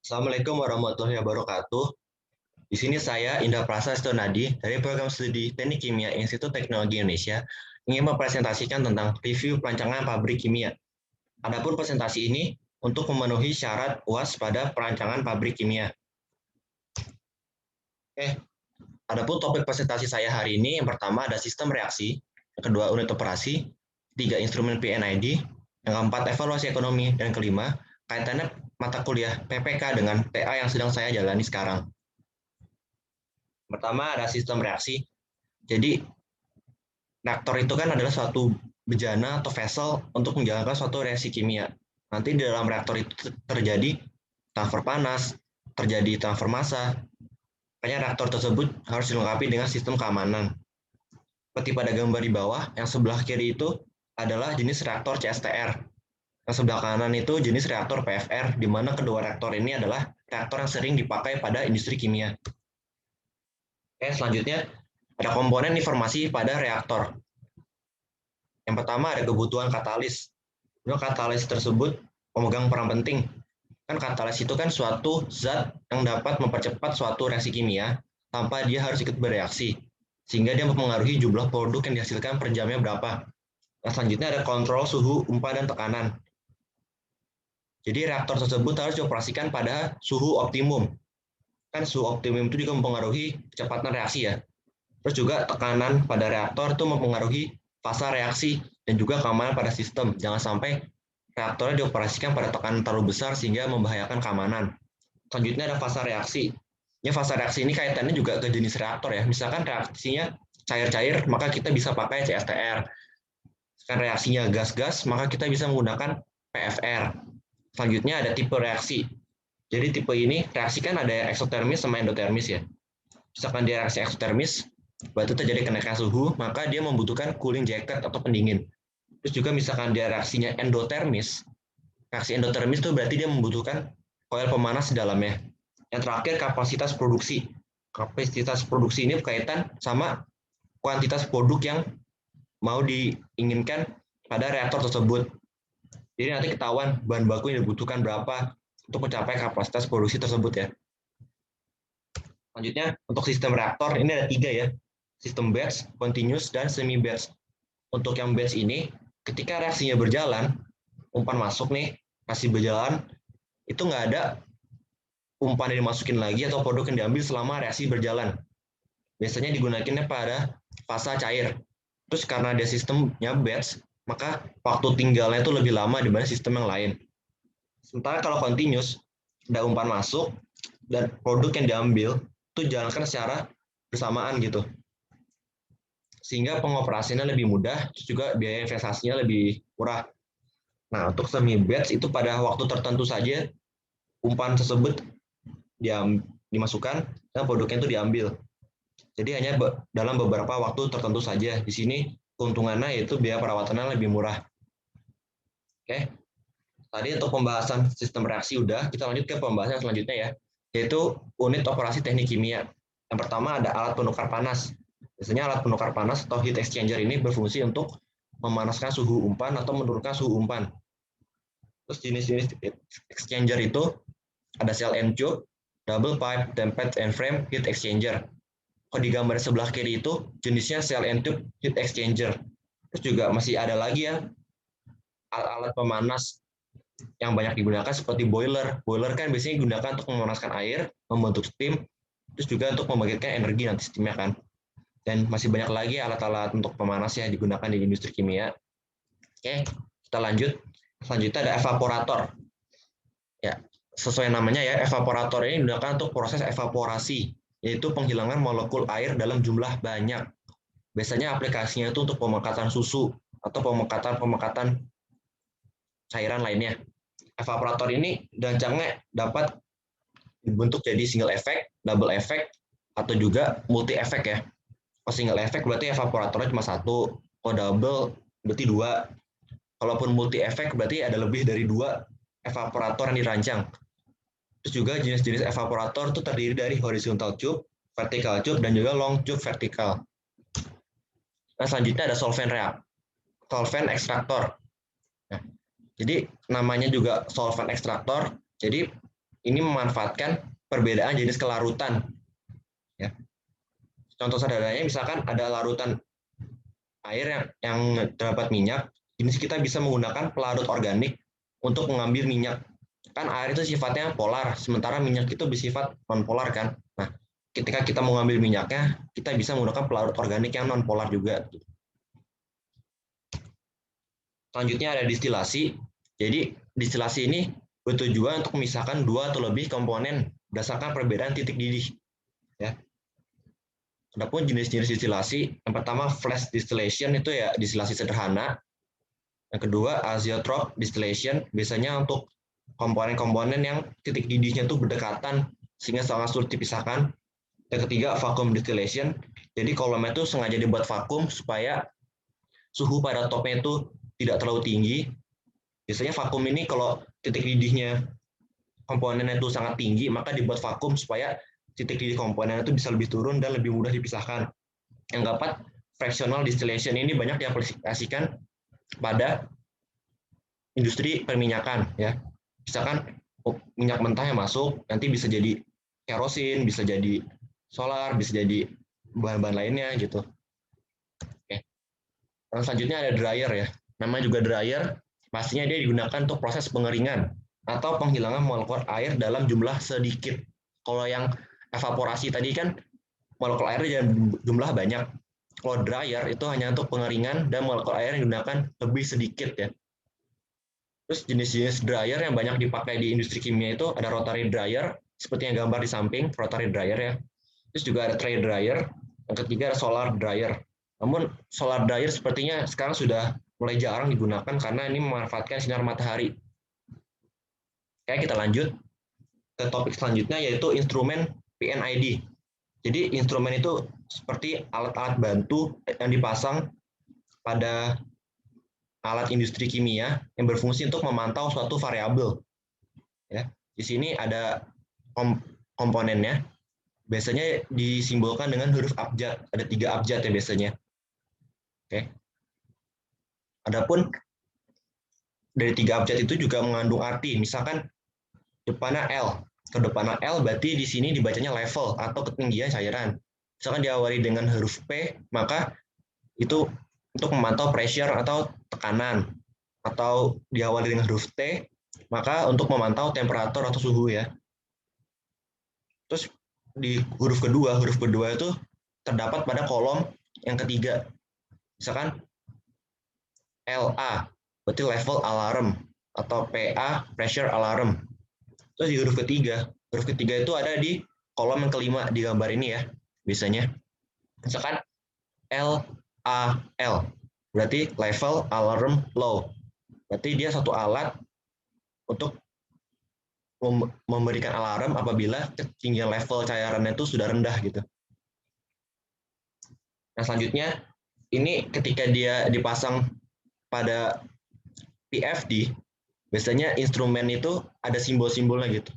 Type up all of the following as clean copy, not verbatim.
Assalamualaikum warahmatullahi wabarakatuh. Di sini saya Indah Prasastyo Nadi dari Program Studi Teknik Kimia Institut Teknologi Indonesia ingin mempresentasikan tentang review perancangan pabrik kimia. Adapun presentasi ini untuk memenuhi syarat UAS pada perancangan pabrik kimia. Oke, adapun topik presentasi saya hari ini yang pertama ada sistem reaksi, yang kedua unit operasi, tiga instrumen PNID, yang keempat evaluasi ekonomi, dan kelima kaitannya mata kuliah PPK dengan TA yang sedang saya jalani sekarang. Pertama ada sistem reaksi. Jadi reaktor itu kan adalah suatu bejana atau vessel untuk menjalankan suatu reaksi kimia. Nanti di dalam reaktor itu terjadi transfer panas, terjadi transfer massa. Makanya reaktor tersebut harus dilengkapi dengan sistem keamanan. Seperti pada gambar di bawah, yang sebelah kiri itu adalah jenis reaktor CSTR. Yang sebelah kanan itu jenis reaktor PFR, di mana kedua reaktor ini adalah reaktor yang sering dipakai pada industri kimia. Oke, selanjutnya ada komponen informasi pada reaktor. Yang pertama ada kebutuhan katalis. Katalis tersebut memegang peran penting. Kan katalis itu kan suatu zat yang dapat mempercepat suatu reaksi kimia tanpa dia harus ikut bereaksi. Sehingga dia mempengaruhi jumlah produk yang dihasilkan per jamnya berapa. Nah, selanjutnya ada kontrol suhu, umpan, dan tekanan. Jadi reaktor tersebut harus dioperasikan pada suhu optimum. Kan suhu optimum itu juga mempengaruhi kecepatan reaksi ya. Terus juga tekanan pada reaktor itu mempengaruhi fase reaksi dan juga keamanan pada sistem. Jangan sampai reaktornya dioperasikan pada tekanan terlalu besar sehingga membahayakan keamanan. Selanjutnya ada fase reaksi. Ya, fase reaksi ini kaitannya juga ke jenis reaktor ya. Misalkan reaksinya cair-cair, maka kita bisa pakai CSTR. Misalkan reaksinya gas-gas, maka kita bisa menggunakan PFR. Selanjutnya ada tipe reaksi. Jadi tipe ini reaksi kan ada eksotermis sama endotermis ya. Misalkan dia reaksi eksotermis, berarti terjadi kenaikan suhu, maka dia membutuhkan cooling jacket atau pendingin. Terus juga misalkan dia reaksinya endotermis, reaksi endotermis itu berarti dia membutuhkan koil pemanas di dalamnya. Yang terakhir kapasitas produksi. Kapasitas produksi ini berkaitan sama kuantitas produk yang mau diinginkan pada reaktor tersebut. Jadi nanti ketahuan bahan baku yang dibutuhkan berapa untuk mencapai kapasitas produksi tersebut ya. Selanjutnya untuk sistem reaktor ini ada 3 ya. Sistem batch, continuous, dan semi batch. Untuk yang batch ini, ketika reaksinya berjalan, umpan masuk nih, masih berjalan, itu nggak ada umpan yang dimasukin lagi atau produk yang diambil selama reaksi berjalan. Biasanya digunakannya pada fase cair. Terus karena ada sistemnya batch, maka waktu tinggalnya itu lebih lama dibanding sistem yang lain. Sementara kalau continuous, ada umpan masuk dan produk yang diambil itu jalankan secara bersamaan gitu. Sehingga pengoperasiannya lebih mudah, juga biaya investasinya lebih murah. Nah, untuk semi batch itu pada waktu tertentu saja umpan tersebut dimasukkan dan produknya itu diambil. Jadi hanya dalam beberapa waktu tertentu saja. Di sini keuntungannya yaitu biaya perawatannya lebih murah. Oke. Tadi untuk pembahasan sistem reaksi udah, kita lanjut ke pembahasan selanjutnya ya, yaitu unit operasi teknik kimia. Yang pertama ada alat penukar panas. Biasanya alat penukar panas atau heat exchanger ini berfungsi untuk memanaskan suhu umpan atau menurunkan suhu umpan. Terus jenis-jenis exchanger itu ada cell and tube, double pipe, dan pad and frame heat exchanger. Kalau di gambar sebelah kiri itu jenisnya cell and tube heat exchanger. Terus juga masih ada lagi ya alat-alat pemanas yang banyak digunakan seperti boiler. Boiler kan biasanya digunakan untuk memanaskan air, membentuk steam, terus juga untuk membangkitkan energi nanti steamnya kan. Dan masih banyak lagi alat-alat untuk pemanas yang digunakan di industri kimia. Oke, kita lanjut. Selanjutnya ada evaporator. Ya, sesuai namanya ya, evaporator ini digunakan untuk proses evaporasi, yaitu penghilangan molekul air dalam jumlah banyak. Biasanya aplikasinya itu untuk pemekatan susu atau pemekatan cairan lainnya. Evaporator ini rancangnya dapat dibentuk jadi single effect, double effect, atau juga multi effect ya. Kalau single effect berarti evaporatornya cuma satu, kalau double berarti dua. Kalaupun multi effect berarti ada lebih dari dua evaporator yang dirancang. Terus juga jenis-jenis evaporator itu terdiri dari horizontal tube, vertical tube, dan juga long tube vertical. Nah, selanjutnya ada solvent ekstraktor. Nah, jadi namanya juga solvent ekstraktor. Jadi ini memanfaatkan perbedaan jenis kelarutan. Ya. Contoh sederhananya misalkan ada larutan air yang terdapat minyak, ini kita bisa menggunakan pelarut organik untuk mengambil minyak. Kan air itu sifatnya polar, sementara minyak itu bersifat non-polar kan. Nah, ketika kita mau ngambil minyaknya, kita bisa menggunakan pelarut organik yang non-polar juga. Selanjutnya ada distilasi. Jadi distilasi ini bertujuan untuk memisahkan dua atau lebih komponen berdasarkan perbedaan titik didih. Ya. Adapun jenis-jenis distilasi, yang pertama flash distillation itu ya distilasi sederhana. Yang kedua azeotrope distillation, biasanya untuk komponen-komponen yang titik didihnya itu berdekatan sehingga sangat sulit dipisahkan. Yang ketiga vacuum distillation, jadi kolomnya itu sengaja dibuat vakum supaya suhu pada topnya itu tidak terlalu tinggi. Biasanya vakum ini kalau titik didihnya komponennya itu sangat tinggi, maka dibuat vakum supaya titik didih komponen itu bisa lebih turun dan lebih mudah dipisahkan. Yang keempat, fractional distillation ini banyak diaplikasikan pada industri perminyakan. Ya, misalkan minyak mentah yang masuk nanti bisa jadi kerosin, bisa jadi solar, bisa jadi bahan-bahan lainnya gitu. Oke. Dan selanjutnya ada dryer ya. Namanya juga dryer, pastinya dia digunakan untuk proses pengeringan atau penghilangan molekul air dalam jumlah sedikit. Kalau yang evaporasi tadi kan molekul air dalam jumlah banyak. Kalau dryer itu hanya untuk pengeringan dan molekul air yang digunakan lebih sedikit ya. Terus jenis-jenis dryer yang banyak dipakai di industri kimia itu ada rotary dryer, seperti yang gambar di samping, rotary dryer ya. Terus juga ada tray dryer, yang ketiga ada solar dryer. Namun solar dryer sepertinya sekarang sudah mulai jarang digunakan karena ini memanfaatkan sinar matahari. Oke, kita lanjut ke topik selanjutnya yaitu instrumen PNID. Jadi instrumen itu seperti alat-alat bantu yang dipasang pada alat industri kimia yang berfungsi untuk memantau suatu variabel. Ya, di sini ada komponennya. Biasanya disimbolkan dengan huruf abjad. Ada 3 abjad ya biasanya. Oke. Adapun dari 3 abjad itu juga mengandung arti. Misalkan depannya L. Ke depannya L berarti di sini dibacanya level atau ketinggian cairan. Misalkan diawali dengan huruf P, maka itu untuk memantau pressure atau tekanan. Atau diawali dengan huruf T, maka untuk memantau temperatur atau suhu ya. Terus di huruf kedua itu terdapat pada kolom yang ketiga. Misalkan LA, berarti level alarm, atau PA, pressure alarm. Terus di huruf ketiga itu ada di kolom yang kelima di gambar ini ya, biasanya. Misalkan LAL, berarti level alarm low. Berarti dia satu alat untuk memberikan alarm apabila ketinggian level cairannya itu sudah rendah gitu. Nah selanjutnya, ini ketika dia dipasang pada PFD, biasanya instrumen itu ada simbol-simbolnya gitu.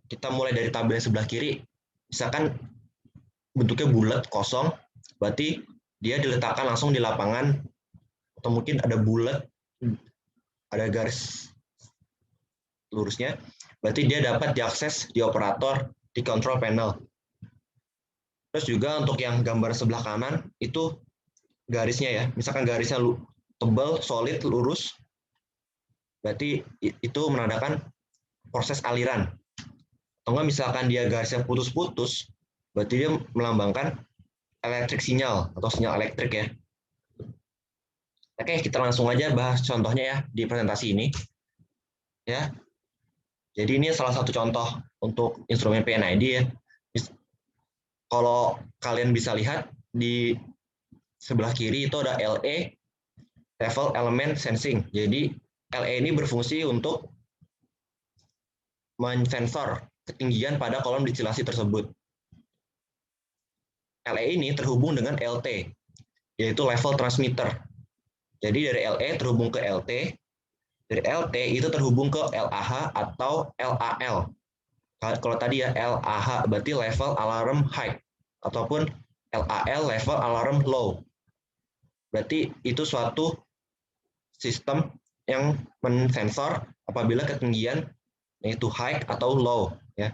Kita mulai dari tabel sebelah kiri, misalkan bentuknya bulat, kosong, berarti dia diletakkan langsung di lapangan, atau mungkin ada bulat, ada garis lurusnya, berarti dia dapat diakses di operator, di control panel. Terus juga untuk yang gambar sebelah kanan, itu garisnya ya, misalkan garisnya tebal, solid, lurus, berarti itu menandakan proses aliran. Atau enggak misalkan dia garisnya putus-putus, berarti dia melambangkan elektrik sinyal atau sinyal elektrik ya. Oke, kita langsung aja bahas contohnya ya di presentasi ini. Ya. Jadi ini salah satu contoh untuk instrumen PNID ya. Kalau kalian bisa lihat di sebelah kiri itu ada LE, level element sensing. Jadi LE ini berfungsi untuk mensensor ketinggian pada kolom distilasi tersebut. LE ini terhubung dengan LT, yaitu level transmitter. Jadi dari LE terhubung ke LT, dari LT itu terhubung ke LAH atau LAL. Kalau tadi ya LAH berarti level alarm high, ataupun LAL level alarm low. Berarti itu suatu sistem yang mensensor apabila ketinggian yaitu high atau low ya.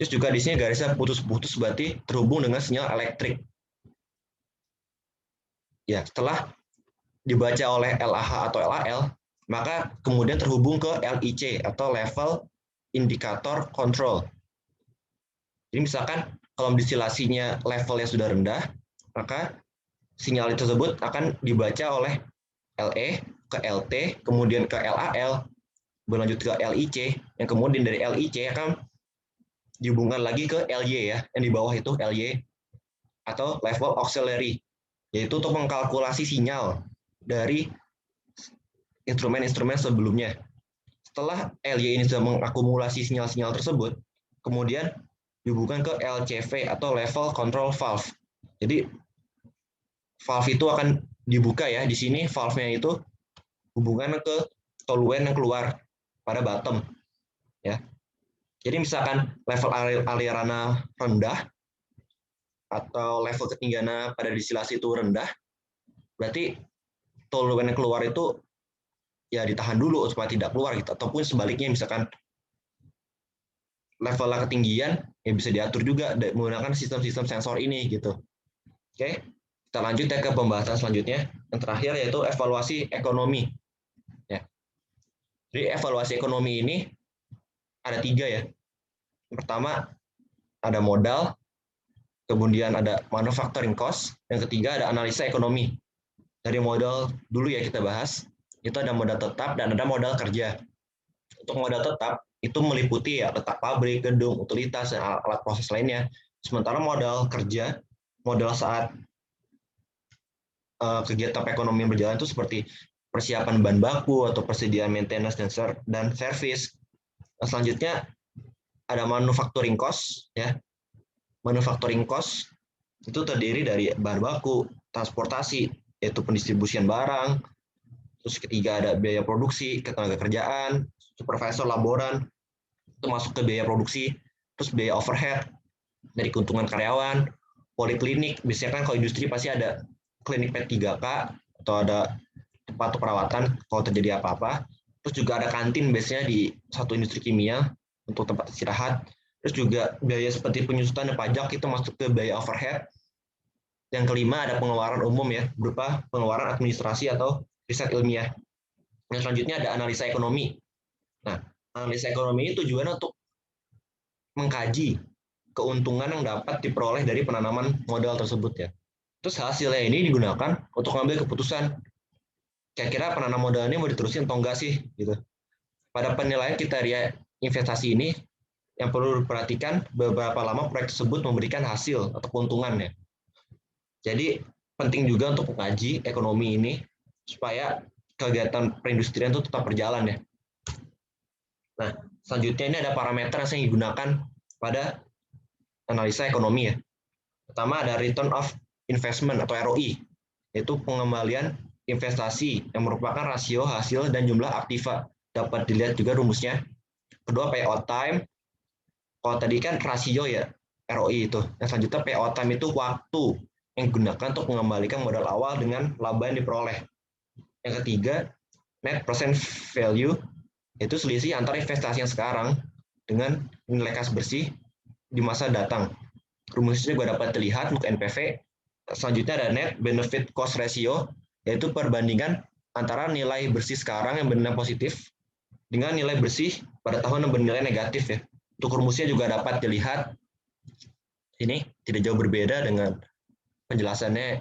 Terus juga di sini garisnya putus-putus berarti terhubung dengan sinyal elektrik. Ya, setelah dibaca oleh LAH atau LAL, maka kemudian terhubung ke LIC atau level indikator control. Jadi misalkan kalau distilasinya levelnya sudah rendah, maka sinyal tersebut akan dibaca oleh LE ke LT, kemudian ke LAL, berlanjut ke LIC, yang kemudian dari LIC akan dihubungkan lagi ke LY ya, yang di bawah itu LY atau level auxiliary, yaitu untuk mengkalkulasi sinyal dari instrumen-instrumen sebelumnya. Setelah LY ini sudah mengakumulasi sinyal-sinyal tersebut, kemudian dihubungkan ke LCV atau level control valve. Jadi valve itu akan dibuka ya. Di sini valve-nya itu hubungan ke toluen yang keluar pada bottom ya. Jadi misalkan level alirannya rendah atau level ketinggiannya pada distilasi itu rendah, berarti toluen yang keluar itu ya ditahan dulu supaya tidak keluar gitu. Ataupun sebaliknya misalkan level ketinggian ya bisa diatur juga menggunakan sistem-sistem sensor ini gitu. Oke, kita lanjut ya ke pembahasan selanjutnya. Yang terakhir yaitu evaluasi ekonomi. Ya. Jadi evaluasi ekonomi ini ada 3 ya. Yang pertama ada modal, kemudian ada manufacturing cost, yang ketiga ada analisa ekonomi. Dari modal dulu ya kita bahas, itu ada modal tetap dan ada modal kerja. Untuk modal tetap itu meliputi ya letak pabrik, gedung, utilitas, dan alat proses lainnya. Sementara modal kerja, modal saat kegiatan perekonomian berjalan itu seperti persiapan bahan baku atau persediaan maintenance dan service. Nah, selanjutnya ada manufacturing cost ya. Manufacturing cost itu terdiri dari bahan baku, transportasi, yaitu pendistribusian barang. Terus ketiga ada biaya produksi, ketenaga kerjaan, supervisor, laboran, itu masuk ke biaya produksi. Terus biaya overhead dari keuntungan karyawan, poliklinik, biasanya kan kalau industri pasti ada klinik P3K atau ada tempat perawatan kalau terjadi apa-apa. Terus juga ada kantin biasanya di satu industri kimia untuk tempat istirahat. Terus juga biaya seperti penyusutan dan pajak itu masuk ke biaya overhead. Yang kelima ada pengeluaran umum ya, berupa pengeluaran administrasi atau riset ilmiah. Yang selanjutnya ada analisa ekonomi. Nah, analisa ekonomi ini tujuannya untuk mengkaji keuntungan yang dapat diperoleh dari penanaman modal tersebut ya. Terus hasilnya ini digunakan untuk mengambil keputusan kira-kira penanam modal ini mau diterusin atau enggak sih gitu. Pada penilaian kriteria investasi ini yang perlu diperhatikan beberapa lama proyek tersebut memberikan hasil atau keuntungan ya. Jadi penting juga untuk mengkaji ekonomi ini supaya kegiatan perindustrian itu tetap berjalan ya. Nah, selanjutnya ini ada parameter yang digunakan pada analisa ekonomi ya. Pertama ada return of investment atau ROI, yaitu pengembalian investasi yang merupakan rasio hasil dan jumlah aktiva. Dapat dilihat juga rumusnya. Kedua payout time. Kalau tadi kan rasio ya ROI itu. Yang selanjutnya payout time itu waktu yang digunakan untuk mengembalikan modal awal dengan laba yang diperoleh. Yang ketiga net present value, itu selisih antara investasi yang sekarang dengan nilai kas bersih di masa datang. Rumusnya juga dapat dilihat untuk NPV. Selanjutnya ada net benefit cost ratio, yaitu perbandingan antara nilai bersih sekarang yang bernilai positif dengan nilai bersih pada tahun yang bernilai negatif ya. Untuk rumusnya juga dapat dilihat ini tidak jauh berbeda dengan penjelasannya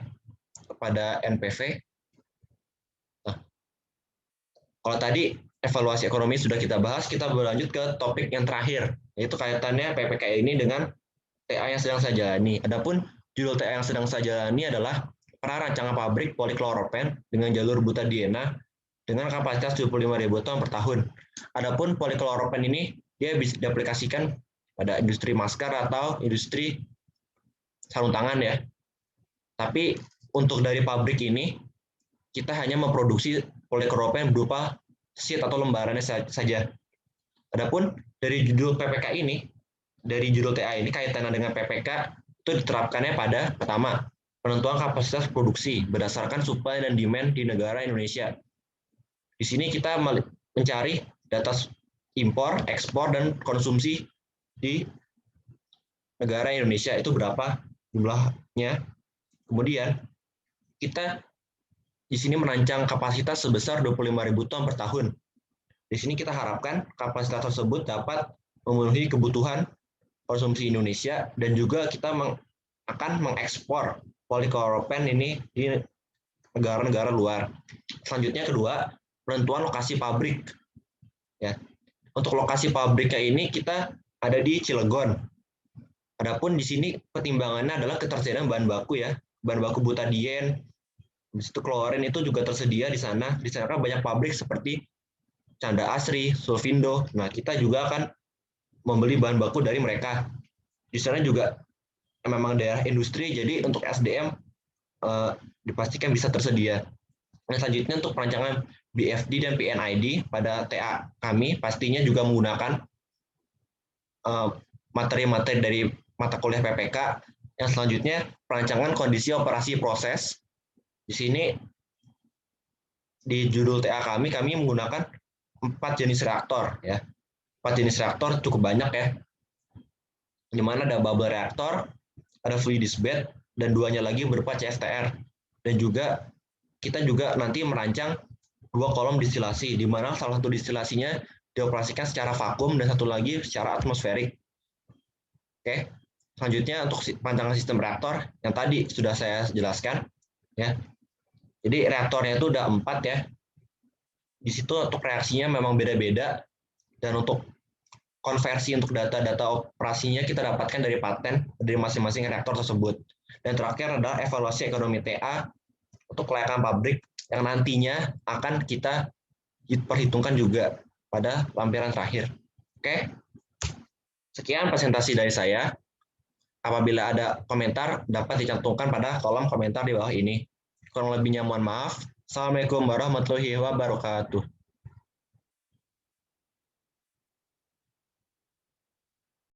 pada NPV. Nah, kalau tadi evaluasi ekonomi sudah kita bahas, kita berlanjut ke topik yang terakhir, yaitu kaitannya PPKI ini dengan TA yang sedang saya jalani. Adapun judul TA yang sedang saya jalani adalah prarancangan pabrik polikloropen dengan jalur butadiena dengan kapasitas 75.000 ton per tahun. Adapun polikloropen ini dia bisa diaplikasikan pada industri masker atau industri sarung tangan ya. Tapi untuk dari pabrik ini kita hanya memproduksi polikloropen berupa sheet atau lembarannya saja. Adapun dari judul PPK ini, dari judul TA ini kaitannya dengan PPK itu diterapkannya pada pertama, penentuan kapasitas produksi berdasarkan supply dan demand di negara Indonesia. Di sini kita mencari data impor, ekspor, dan konsumsi di negara Indonesia itu berapa jumlahnya. Kemudian kita di sini merancang kapasitas sebesar 25.000 ton per tahun. Di sini kita harapkan kapasitas tersebut dapat memenuhi kebutuhan konsumsi Indonesia dan juga kita akan mengekspor polikloropren ini di negara-negara luar. Selanjutnya kedua, penentuan lokasi pabrik. Ya. Untuk lokasi pabriknya ini kita ada di Cilegon. Adapun di sini pertimbangannya adalah ketersediaan bahan baku ya. Bahan baku butadien, di situ klorin itu juga tersedia di sana. Di sana kan banyak pabrik seperti Canda Asri, Sulfindo. Nah, kita juga akan membeli bahan baku dari mereka. Di sana juga memang daerah industri, jadi untuk SDM dipastikan bisa tersedia. Nah, selanjutnya untuk perancangan BFD dan PNID pada TA kami pastinya juga menggunakan materi-materi dari mata kuliah PPK. Yang selanjutnya perancangan kondisi operasi proses. Di sini di judul TA kami menggunakan 4 jenis reaktor ya. 4 jenis reaktor cukup banyak ya. Di mana ada bubble reaktor, ada fluidized bed, dan 2-nya lagi berupa CSTR. Dan juga kita juga nanti merancang 2 kolom distilasi, di mana salah satu distilasinya dioperasikan secara vakum dan satu lagi secara atmosferik. Oke, selanjutnya untuk perancangan sistem reaktor yang tadi sudah saya jelaskan ya. Jadi reaktornya itu udah 4 ya. Di situ untuk reaksinya memang beda-beda, dan untuk konversi untuk data-data operasinya kita dapatkan dari paten dari masing-masing reaktor tersebut. Dan terakhir adalah evaluasi ekonomi TA untuk kelayakan pabrik yang nantinya akan kita perhitungkan juga pada lampiran terakhir. Oke, sekian presentasi dari saya. Apabila ada komentar, dapat dicantumkan pada kolom komentar di bawah ini. Kurang lebihnya mohon maaf. Assalamualaikum warahmatullahi wabarakatuh.